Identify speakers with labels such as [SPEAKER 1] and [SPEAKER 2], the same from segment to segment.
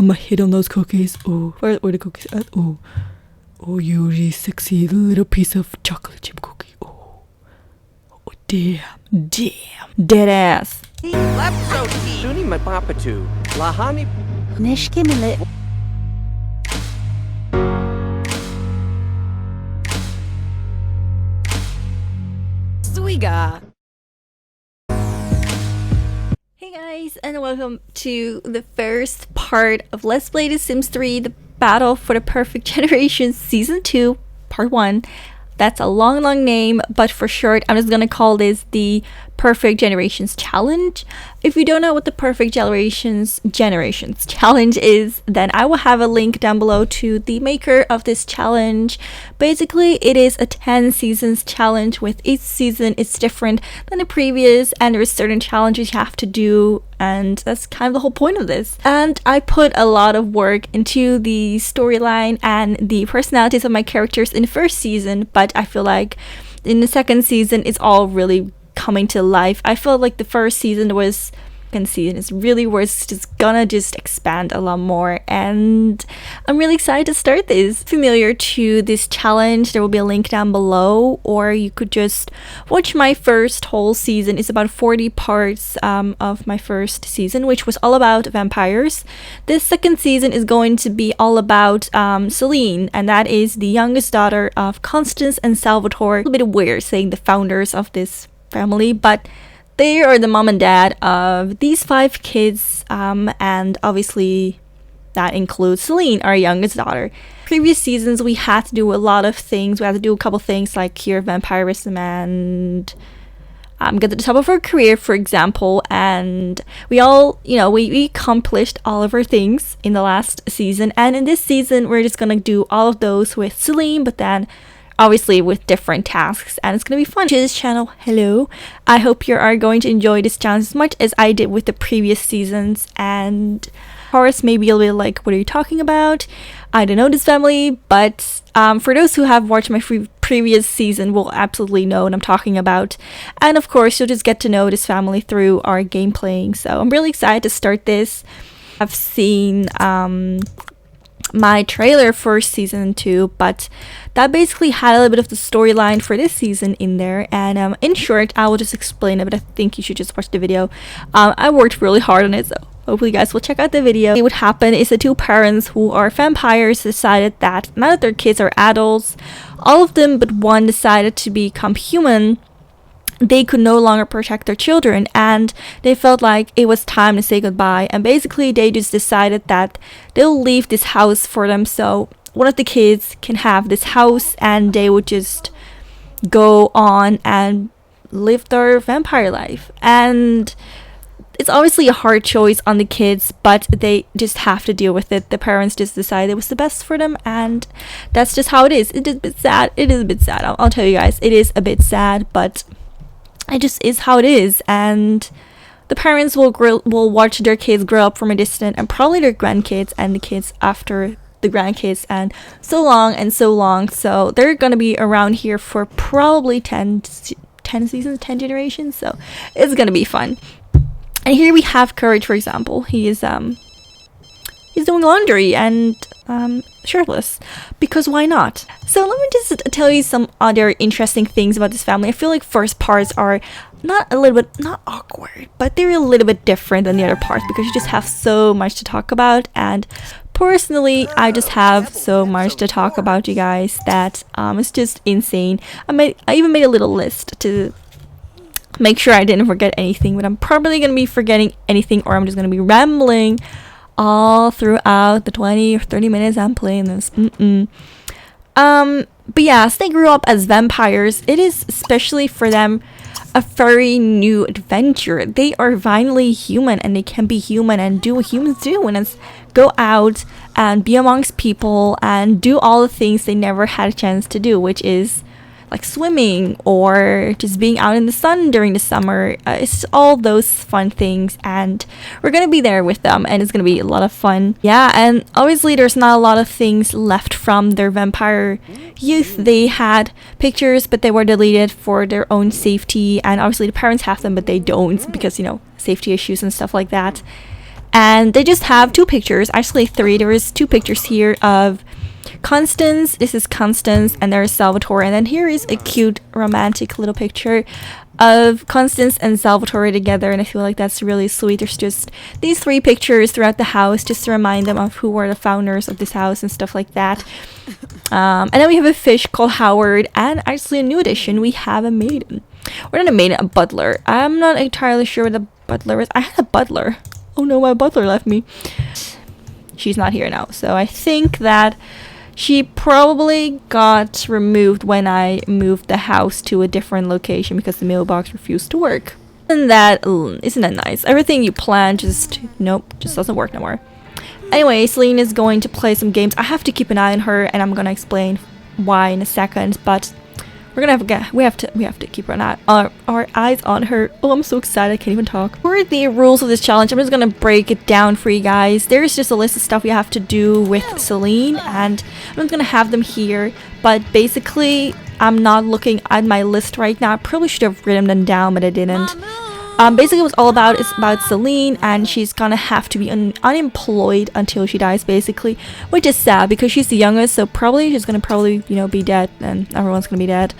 [SPEAKER 1] I'ma hit on those cookies. Oh, where the cookies at? Oh, you really sexy little piece of chocolate chip cookie. Oh, damn, dead ass.
[SPEAKER 2] Suni mapapatu, lahani.
[SPEAKER 3] Nishkinile. Swiga.
[SPEAKER 4] Hey guys, and welcome to the first part of Let's Play The Sims 3, The Battle for the Perfect Generation Season 2, Part 1. That's a long name, but for short, I'm just gonna call this the Perfect Generations Challenge. If you don't know what the Perfect Generations Challenge is, then I will have a link down below to the maker of this challenge. Basically, it is a 10 seasons challenge with each season it's different than the previous, and there's certain challenges you have to do, and that's kind of the whole point of this. And I put a lot of work into the storyline and the personalities of my characters in the first season, but I feel like in the second season it's all really coming to life. I feel like the first season was is really where it's just gonna expand a lot more, and I'm really excited to start this. Familiar to this challenge, there will be a link down below, or you could just watch my first whole season. It's about 40 parts of my first season, which was all about vampires. This second season is going to be all about Celine, and that is the youngest daughter of Constance and Salvatore. A little bit weird saying the founders of this family, but they are the mom and dad of these 5 kids, and obviously that includes Celine, our youngest daughter. Previous seasons we had to do a lot of things. We had to do a couple things like cure vampirism and get to the top of our career, for example, and we all, we accomplished all of our things in the last season, and in this season we're just gonna do all of those with Celine, but then obviously with different tasks, and it's gonna be fun. To this channel, hello. I hope you are going to enjoy this challenge as much as I did with the previous seasons, and of course maybe you'll be like, what are you talking about? I don't know this family, but for those who have watched my previous season will absolutely know what I'm talking about, and of course you'll just get to know this family through our game playing. So I'm really excited to start this. I've seen my trailer for season 2, but that basically had a little bit of the storyline for this season in there, and in short I will just explain it, but I think you should just watch the video. I worked really hard on it, so hopefully you guys will check out the video. What happened is the 2 parents who are vampires decided that now that their kids are adults, all of them but one decided to become human. They could no longer protect their children, and they felt like it was time to say goodbye, and basically they just decided that they'll leave this house for them, so one of the kids can have this house and they would just go on and live their vampire life. And it's obviously a hard choice on the kids, but they just have to deal with it. The parents just decided it was the best for them, and that's just how it is. It is a bit sad. I'll tell you guys, it is a bit sad, but it just is how it is, and the parents will watch their kids grow up from a distance, and probably their grandkids and the kids after the grandkids, and so long. So they're gonna be around here for probably 10 seasons, 10 generations. So it's gonna be fun. And here we have Courage, for example. He's doing laundry and shirtless, because why not? So let me just tell you some other interesting things about this family. I feel like first parts are not awkward, but they're a little bit different than the other parts because you just have so much to talk about, and personally I just have so much to talk about, you guys, that it's just insane. I even made a little list to make sure I didn't forget anything, but I'm probably gonna be forgetting anything, or I'm just gonna be rambling all throughout the 20 or 30 minutes I'm playing this. But yeah, as they grew up as vampires, it is especially for them a very new adventure. They are finally human, and they can be human and do what humans do, and it's go out and be amongst people and do all the things they never had a chance to do, which is like swimming or just being out in the sun during the summer. It's all those fun things, and we're gonna be there with them, and it's gonna be a lot of fun. Yeah, and obviously there's not a lot of things left from their vampire youth. They had pictures, but they were deleted for their own safety, and obviously the parents have them, but they don't, because, you know, safety issues and stuff like that. And they just have 2 pictures, actually 3. There is 2 pictures here of Constance. This is Constance, and there's Salvatore. And then here is a cute romantic little picture of Constance and Salvatore together, and I feel like that's really sweet. There's just these 3 pictures throughout the house just to remind them of who were the founders of this house and stuff like that. And then we have a fish called Howard, and actually a new addition, we have a maiden. We're not a maiden, a butler. I'm not entirely sure what a butler is. I had a butler. Oh no, my butler left me. She's not here now, so I think that she probably got removed when I moved the house to a different location because the mailbox refused to work. And that, isn't that nice? Everything you plan just doesn't work no more. Anyway, Celine is going to play some games. I have to keep an eye on her, and I'm gonna explain why in a second, but we have to keep our eyes on her. Oh, I'm so excited, I can't even talk. For the rules of this challenge, I'm just gonna break it down for you guys. There's just a list of stuff you have to do with Celine, and I'm just gonna have them here, but basically I'm not looking at my list right now. I probably should have written them down, but I didn't. Basically what it's all about is about Celine, and she's gonna have to be unemployed until she dies, basically, which is sad because she's the youngest, so she's gonna be dead, and everyone's gonna be dead.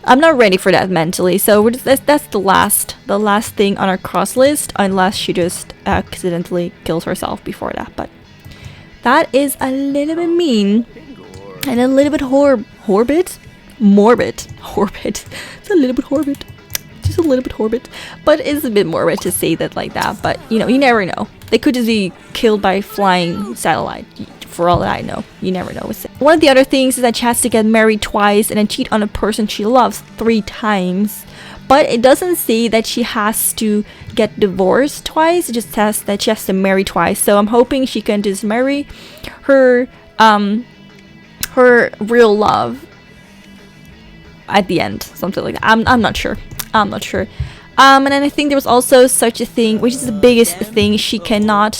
[SPEAKER 4] I'm not ready for that mentally, so that's the last thing on our cross list, unless she just accidentally kills herself before that. But that is a little bit mean and a little bit morbid. It's a little bit morbid. Just a little bit morbid, but it's a bit morbid to say that like that. But you never know. They could just be killed by flying satellite. For all that I know, you never know. One of the other things is that she has to get married twice and then cheat on a person she loves 3 times. But it doesn't say that she has to get divorced twice. It just says that she has to marry twice. So I'm hoping she can just marry her real love at the end, something like that. I'm not sure. And then I think there was also such a thing, which is the biggest thing, she cannot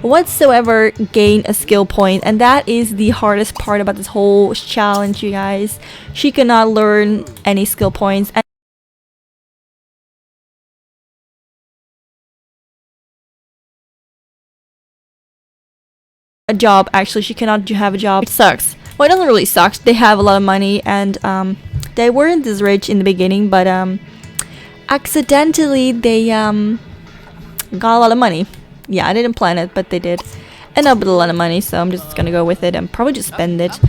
[SPEAKER 4] whatsoever gain a skill point, and that is the hardest part about this whole challenge, you guys. She cannot learn any skill points. And a job, actually, she cannot have a job. It sucks. Well, it doesn't really suck. They have a lot of money, and they weren't this rich in the beginning, but accidentally they got a lot of money. Yeah, I didn't plan it, but they did end up with a lot of money, so I'm just gonna go with it and probably just spend it.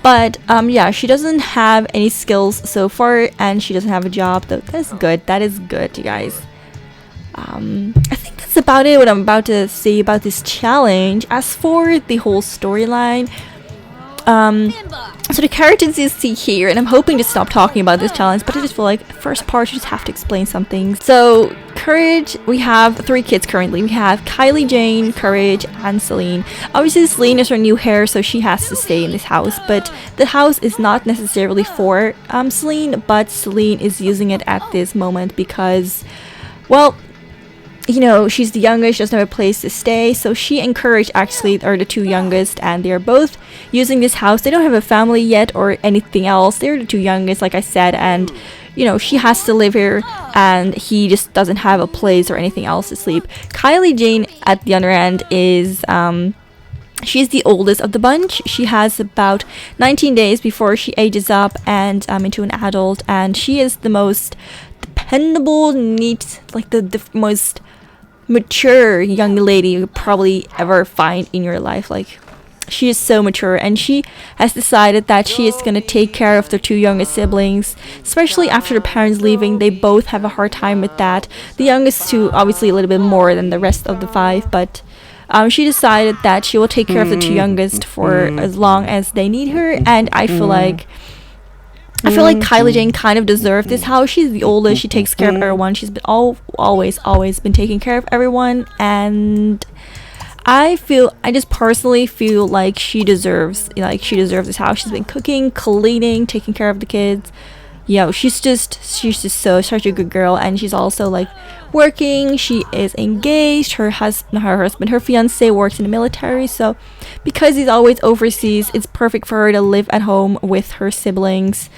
[SPEAKER 4] But yeah, she doesn't have any skills so far, and she doesn't have a job. That is good, you guys. I think that's about it, what I'm about to say about this challenge. As for the whole storyline, so the characters you see here, and I'm hoping to stop talking about this challenge, but I just feel like first part you just have to explain something. So Courage, we have 3 kids currently. We have Kylie, Jane, Courage, and Celine. Obviously Celine is her new hair, so she has to stay in this house, but the house is not necessarily for Celine, but Celine is using it at this moment because, well, she's the youngest, she doesn't have a place to stay, so she and Courage actually are the 2 youngest, and they're both using this house. They don't have a family yet or anything else. They're the 2 youngest, like I said, and she has to live here, and he just doesn't have a place or anything else to sleep. Kylie Jane, at the other end, is she's the oldest of the bunch. She has about 19 days before she ages up and into an adult, and she is the most dependable, neat, like the most mature young lady you could probably ever find in your life. Like, she is so mature, and she has decided that she is going to take care of the 2 youngest siblings, especially after the parents leaving. They both have a hard time with that. The youngest 2 obviously a little bit more than the rest of the 5, but she decided that she will take care of the 2 youngest for as long as they need her. And I feel like Kylie Jane kind of deserved this house. She's the oldest. She takes care of everyone. She's been always been taking care of everyone, and I just personally feel like she deserves this house. She's been cooking, cleaning, taking care of the kids. She's just such a good girl, and she's also like working. She is engaged. Her fiance works in the military, so because he's always overseas, it's perfect for her to live at home with her siblings.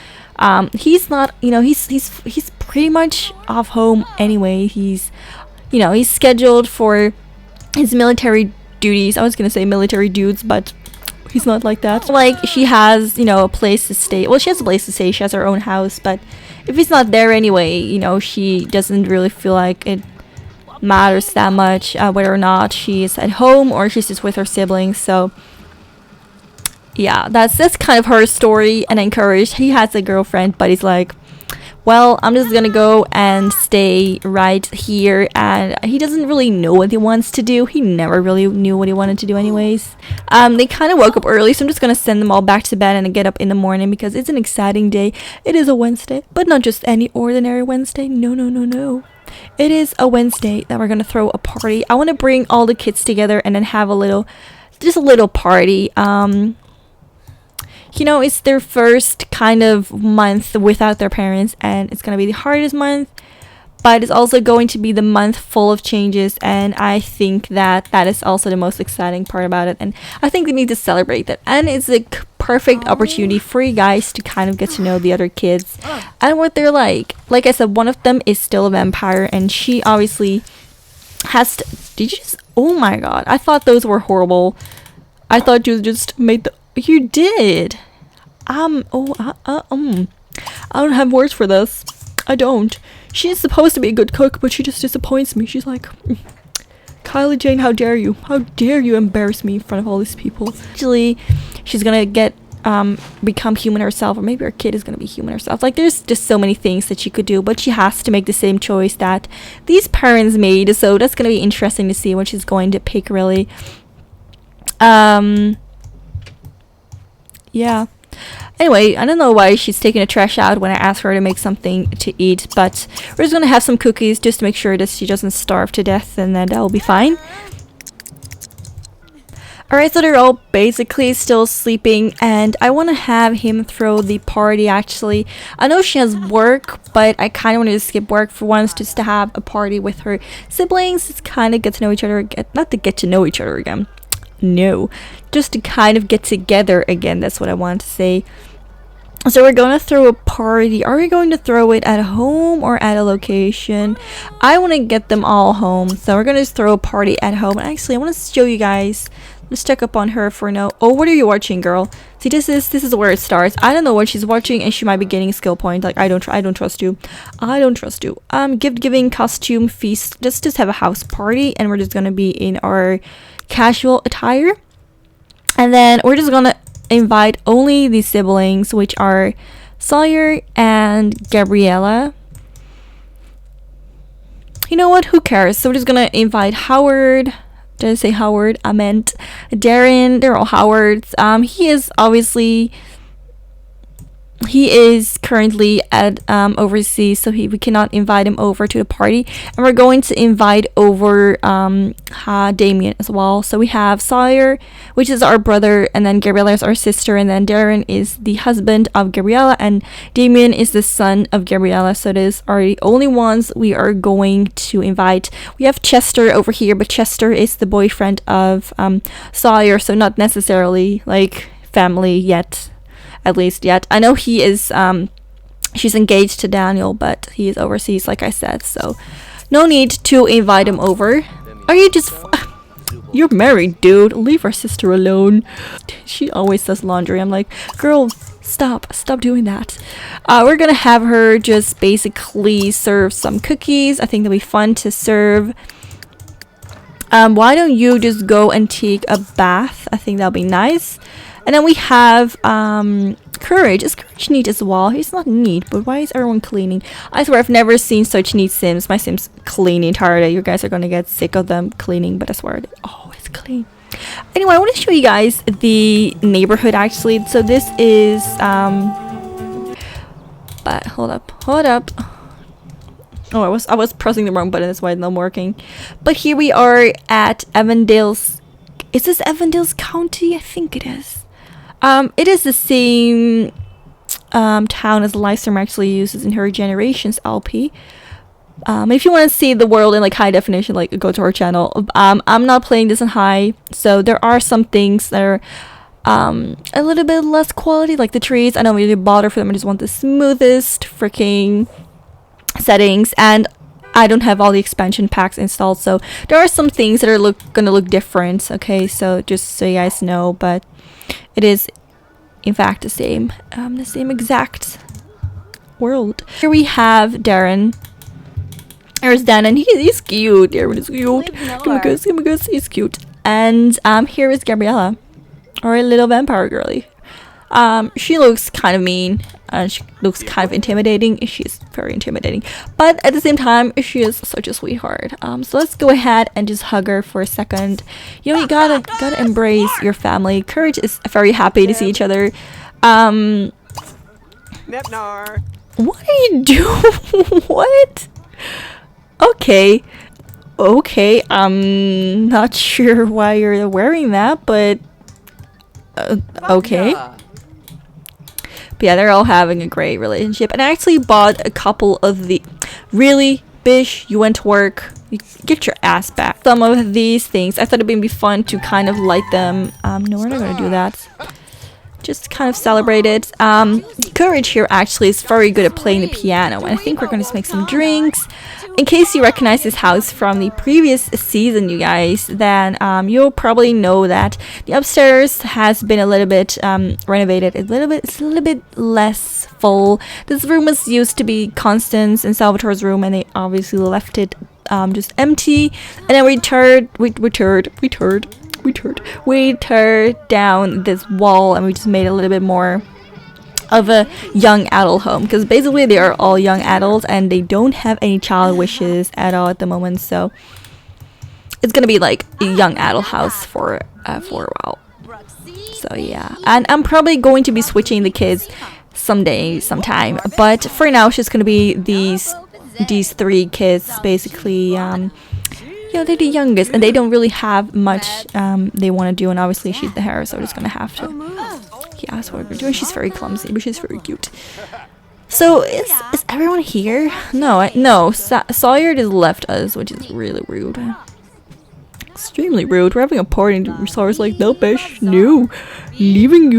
[SPEAKER 4] He's not, he's pretty much off home anyway. He's scheduled for his military duties. I was gonna say military dudes, but he's not like that. Like, she has, you know, a place to stay. Well, she has a place to stay. She has her own house, but if he's not there anyway, you know, she doesn't really feel like it matters that much whether or not she's at home or she's just with her siblings. So yeah, that's kind of her story. And encouraged, he has a girlfriend, but he's like, well, I'm just gonna go and stay right here. And he doesn't really know what he wants to do. He never really knew what he wanted to do anyways. They kind of woke up early, so I'm just gonna send them all back to bed and get up in the morning because it's an exciting day. It is a Wednesday, but not just any ordinary Wednesday. No. It is a Wednesday that we're gonna throw a party. I want to bring all the kids together and then have a little party. You know, it's their first kind of month without their parents, and it's gonna be the hardest month, but it's also going to be the month full of changes, and I think that is also the most exciting part about it, and I think we need to celebrate that. And it's a perfect opportunity for you guys to kind of get to know the other kids and what they're like. Like I said, one of them is still a vampire, and she obviously has to... Did you just... Oh my god, I thought those were horrible. I thought you just made the... You did. I don't have words for this. I don't. She's supposed to be a good cook, but she just disappoints me. She's like, Kylie Jane, how dare you? How dare you embarrass me in front of all these people? Actually, she's gonna become human herself, or maybe her kid is gonna be human herself. Like, there's just so many things that she could do, but she has to make the same choice that these parents made. So that's gonna be interesting to see what she's going to pick, really. Yeah. Anyway, I don't know why she's taking the trash out when I asked her to make something to eat, but we're just gonna have some cookies just to make sure that she doesn't starve to death, and then that'll be fine. Alright, so they're all basically still sleeping, and I want to have him throw the party, actually. I know she has work, but I kind of wanted to skip work for once just to have a party with her siblings. Just kind of get to know each other again. Not to get to know each other again. No, just to kind of get together again. That's what I wanted to say. So we're going to throw a party. Are we going to throw it at home or at a location? I want to get them all home, so we're going to just throw a party at home. And actually, I want to show you guys. Let's check up on her for now. Oh, what are you watching, girl? See, this is where it starts. I don't know what she's watching, and she might be getting a skill point. Like, I don't trust you. I don't trust you. Gift giving, costume, feast. Let's just have a house party, and we're just gonna be in our casual attire, and then we're just gonna invite only the siblings, which are Sawyer and Gabriella. You know what? Who cares? So we're just gonna invite Howard. Did I say Howard? I meant Darren. They're all Howards. He is currently at overseas, so we cannot invite him over to the party. And we're going to invite over Damien as well. So we have Sawyer, which is our brother, and then Gabriella is our sister, and then Darren is the husband of Gabriella, and Damien is the son of Gabriella. So those are the only ones we are going to invite. We have Chester over here, but Chester is the boyfriend of Sawyer, so not necessarily like family yet. At least yet. I know he is she's engaged to Daniel, but he is overseas, like I said, so no need to invite him over. Are you just you're married, dude? Leave our sister alone. She always does laundry. I'm like, girl, stop doing that. We're gonna have her just basically serve some cookies. I think that'll be fun to serve. Why don't you just go and take a bath? I think that'll be nice. And then we have Courage. Is Courage neat as well? He's not neat, but why is everyone cleaning? I swear I've never seen such neat Sims. My Sims clean the entire day. You guys are gonna get sick of them cleaning, but I swear they always clean. Anyway, I want to show you guys the neighborhood, actually. So this is but hold up. Oh, I was pressing the wrong button. That's why it's not working. But here we are at Avondale's. Is this Avondale's County? I think it is. It is the same town as Lysam actually uses in her Generations LP. If you want to see the world in like high definition, like go to our channel. I'm not playing this in high, so there are some things that are a little bit less quality, like the trees. I don't really bother for them. I just want the smoothest freaking settings, and I don't have all the expansion packs installed, so there are some things that are gonna look different. Okay, so just so you guys know, but it is in fact the same exact world. Here we have Darren. There's Dan, and he's cute. Darren is cute. Come on, he's cute. And here is Gabriella, our little vampire girly. She looks kind of mean, and she looks kind of intimidating. She's very intimidating, but at the same time, she is such a sweetheart. So let's go ahead and just hug her for a second. You know, you gotta embrace your family. Courage is very happy to see each other.
[SPEAKER 2] Nepnar.
[SPEAKER 4] What are you doing? What? Okay, I'm not sure why you're wearing that, but okay. But yeah, they're all having a great relationship. And I actually bought a couple of the... Really? Bish, you went to work. You get your ass back. Some of these things, I thought it'd be fun to kind of light them. No, we're not going to do that. Just kind of celebrate it. Courage here actually is very good at playing the piano. And I think we're going to make some drinks. In case you recognize this house from the previous season, you guys, then you'll probably know that the upstairs has been a little bit renovated. It's a little bit less full. This room was used to be Constance and Salvatore's room, and they obviously left it just empty. And then we turned down this wall, and we just made a little bit more of a young adult home, because basically they are all young adults and they don't have any child wishes at all at the moment, so it's gonna be like a young adult house for a while. So yeah, and I'm probably going to be switching the kids sometime, but for now it's just gonna be these 3 kids basically. Yeah, they're the youngest and they don't really have much they want to do, and obviously she's the hair, so we're just gonna have to. Yeah, that's what we're doing. She's very clumsy, but she's very cute. So is everyone here? No. Sawyer just left us, which is really rude. Extremely rude. We're having a party and Sawyer's like, no, Bish, no, leaving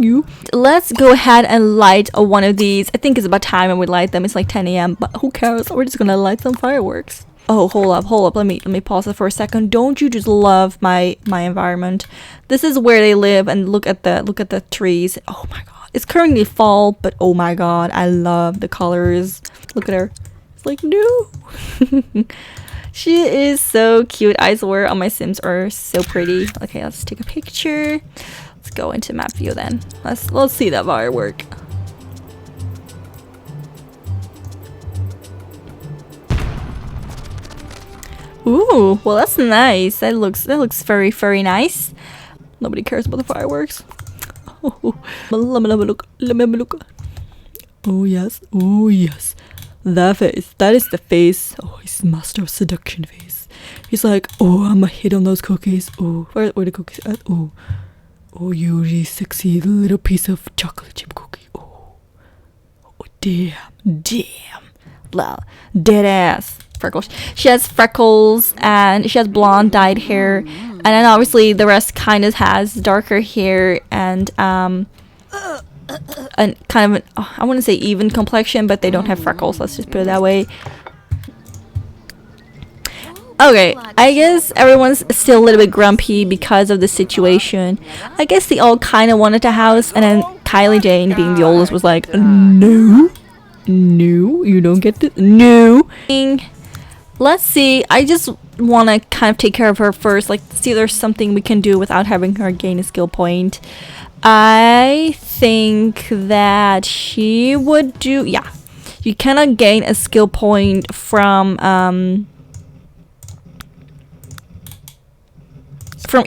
[SPEAKER 4] you. Let's go ahead and light one of these. I think it's about time and we light them. It's like 10 a.m. but who cares? We're just gonna light some fireworks. Oh, hold up. Let me pause it for a second. Don't you just love my environment? This is where they live, and look at the trees. Oh my god. It's currently fall, but oh my god, I love the colors. Look at her. It's like no. She is so cute. I swear all my Sims are so pretty. Okay, let's take a picture. Let's go into map view then. Let's see that firework. Ooh, well that's nice. That looks very, very nice. Nobody cares about the fireworks. Oh, let me look. Oh yes. That face. That is the face. Oh, he's master of seduction face. He's like, oh, I'm gonna hit on those cookies. Oh, where the cookies at? Oh, you really sexy little piece of chocolate chip cookie. Oh, damn. Blah, dead ass. Freckles. She has freckles and she has blonde dyed hair, and then obviously the rest kind of has darker hair and kind of I wouldn't say even complexion, but they don't have freckles. Let's just put it that way. Okay, I guess everyone's still a little bit grumpy because of the situation. I guess they all kind of wanted a house, and then Kylie Jane, being the oldest, was like, no, you don't get this. No. Let's see. I just want to kind of take care of her first. Like, see if there's something we can do without having her gain a skill point. I think that she would do... Yeah. You cannot gain a skill point from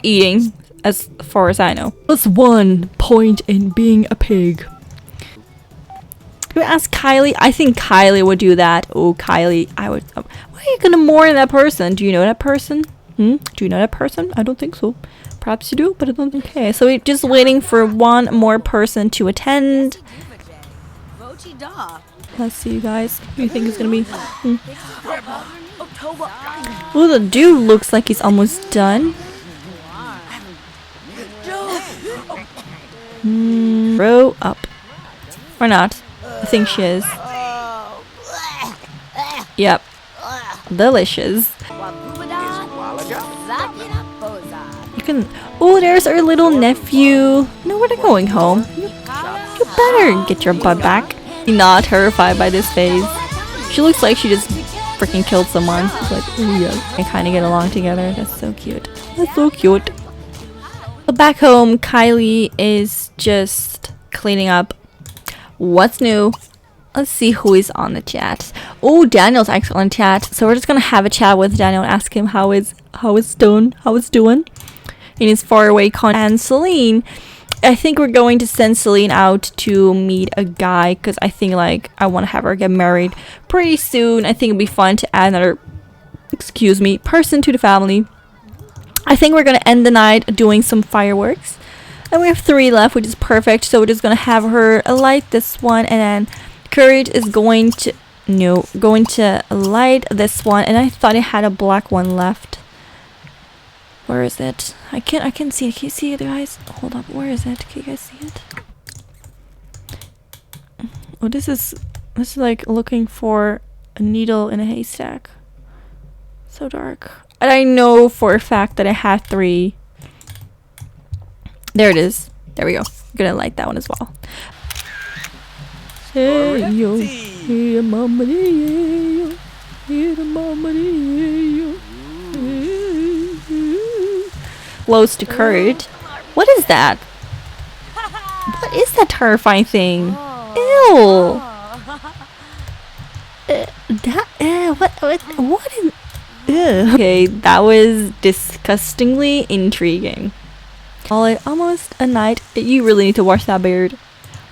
[SPEAKER 4] eating, as far as I know. What's 1 point in being a pig? Do I ask Kylie? I think Kylie would do that. Oh, Kylie, I would... why are you gonna mourn that person? Do you know that person? Do you know that person? I don't think so. Perhaps you do, but I don't think... Okay, so we're just waiting for 1 more person to attend. Let's see, you guys. What do you think is gonna be? Oh, the dude looks like he's almost done. Row up. Or not. I think she is. Yep. delicious. You can. Oh, there's our little nephew. No, we're not going home. You better get your butt back. Not terrified by this phase. She looks like she just freaking killed someone. It's like, oh yeah. They kind of get along together. That's so cute. That's so cute. So back home, Kylie is just cleaning up. What's new? Let's see who is on the chat. Oh, Daniel's actually on chat. So we're just gonna have a chat with Daniel and ask him how it's doing in his faraway con. And Celine, I think we're going to send Celine out to meet a guy because I think like I want to have her get married pretty soon. I think it'd be fun to add another, person to the family. I think we're gonna end the night doing some fireworks, and we have 3 left, which is perfect. So we're just gonna have her light this one, and then Courage is going to light this one, and I thought it had a black one left. Where is it? I can't see it. Can you see it, guys? Hold up. Where is it? Can you guys see it? Oh, this is like looking for a needle in a haystack. So dark. And I know for a fact that I have 3. There it is. There we go. I'm gonna light that one as well. Hey yo, hey mama, hey mama, Close to Courage. What is that? What is that terrifying thing? Ew. What in? Ew. Okay, that was disgustingly intriguing. Almost a night. You really need to wash that beard.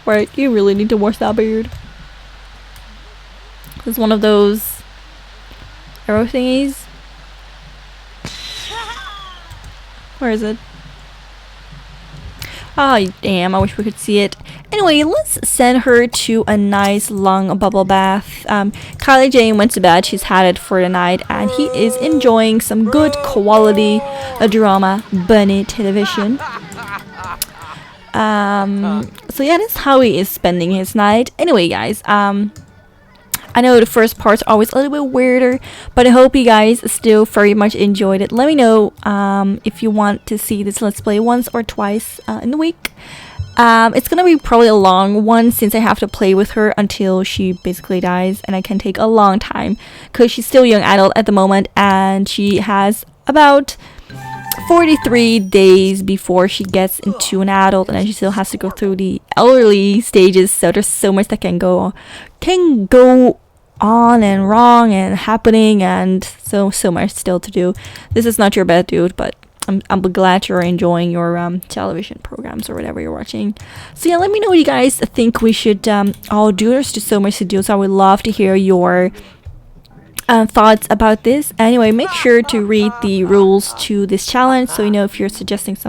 [SPEAKER 4] Right, you really need to wash that beard. It's one of those arrow thingies. Where is it? Oh, damn, I wish we could see it. Anyway, let's send her to a nice long bubble bath. Kylie Jane went to bed. She's had it for the night, and he is enjoying some good quality drama bunny television. So yeah, that's how he is spending his night. Anyway, guys, I know the first part's always a little bit weirder, but I hope you guys still very much enjoyed it. Let me know if you want to see this Let's Play once or twice in the week. It's gonna be probably a long one since I have to play with her until she basically dies, and I can take a long time because she's still a young adult at the moment, and she has about 43 days before she gets into an adult, and then she still has to go through the elderly stages. So there's so much that can go on and wrong and happening, and so much still to do. This is not your bad, dude, but I'm glad you're enjoying your television programs or whatever you're watching. So yeah, let me know what you guys think we should all do. There's just so much to do, so I would love to hear your thoughts about this. Anyway, make sure to read the rules to this challenge so you know if you're suggesting something